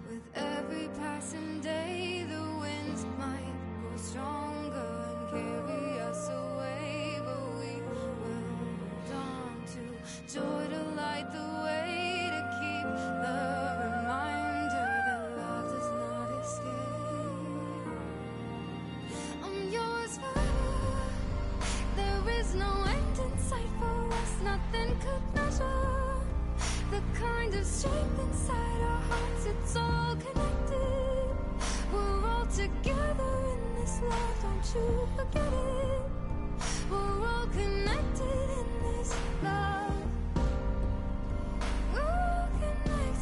With every passing day, the winds might grow stronger and carry us away, but we will hold on to joy to light the way, to keep the reminder that love does not escape. I'm yours forever. There is no end in sight for us, nothing could measure the kind of strength inside our hearts. It's all connected. We're all together in this love, don't you forget it. We're all connected in this love. We're all connected.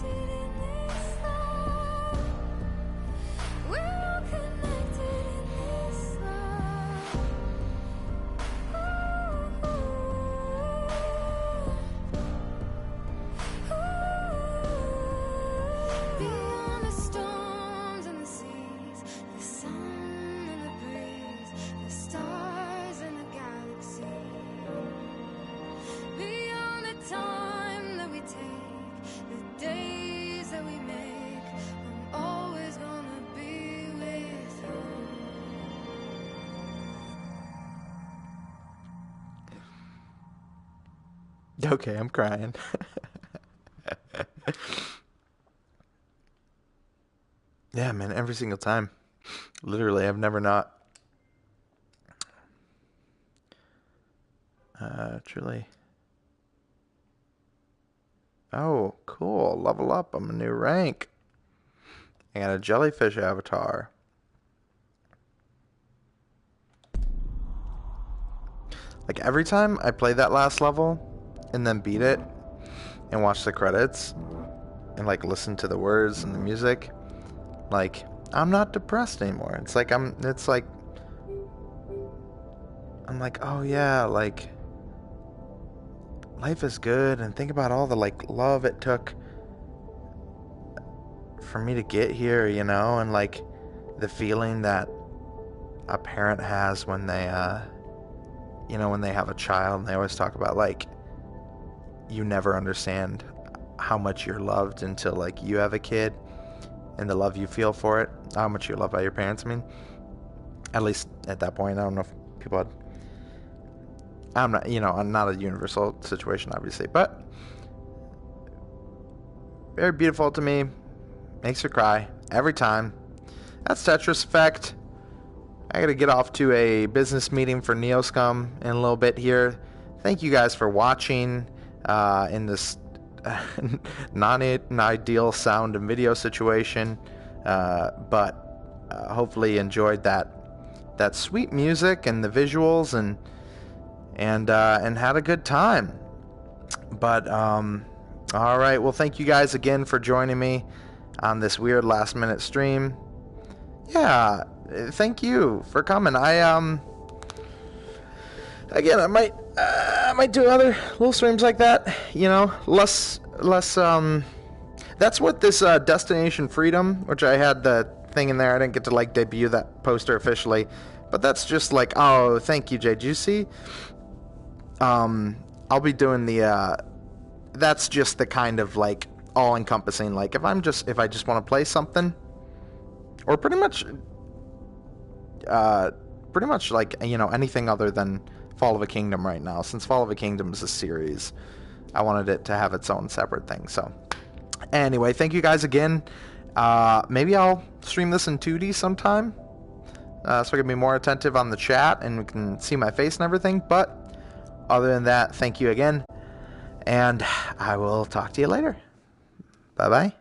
Okay, I'm crying. Yeah, man, every single time. Literally, I've never not. Truly. Oh, cool. Level up. I'm a new rank. I got a jellyfish avatar. Like, every time I play that last level and then beat it and watch the credits and, like, listen to the words and the music, like, I'm not depressed anymore. It's like, I'm like, oh yeah, like, life is good, and think about all the, like, love it took for me to get here, you know, and, like, the feeling that a parent has when they, you know, when they have a child, and they always talk about, like, you never understand how much you're loved until, like, you have a kid, and the love you feel for it, how much you're loved by your parents, I mean, at least at that point. I don't know if people had, I'm not, you know, I'm not a universal situation, obviously, but very beautiful to me, makes her cry every time. That's Tetris Effect. I gotta get off to a business meeting for Neoscum in a little bit here. Thank you guys for watching in this non-ideal sound and video situation, but hopefully you enjoyed that sweet music and the visuals and had a good time. But all right, well, thank you guys again for joining me on this weird last minute stream. Yeah, thank you for coming. Again, I might do other little streams like that, you know, less that's what this Destination Freedom, which I had the thing in there, I didn't get to, like, debut that poster officially, but that's just like, oh, thank you, Jay Juicy. I'll be doing the that's just the kind of, like, all encompassing, like, if I just want to play something, or pretty much like, you know, anything other than Fall of a Kingdom right now. Since Fall of a Kingdom is a series, I wanted it to have its own separate thing. So anyway, thank you guys again. Maybe I'll stream this in 2D sometime, so I can be more attentive on the chat and we can see my face and everything. But other than that, thank you again, and I will talk to you later. Bye bye.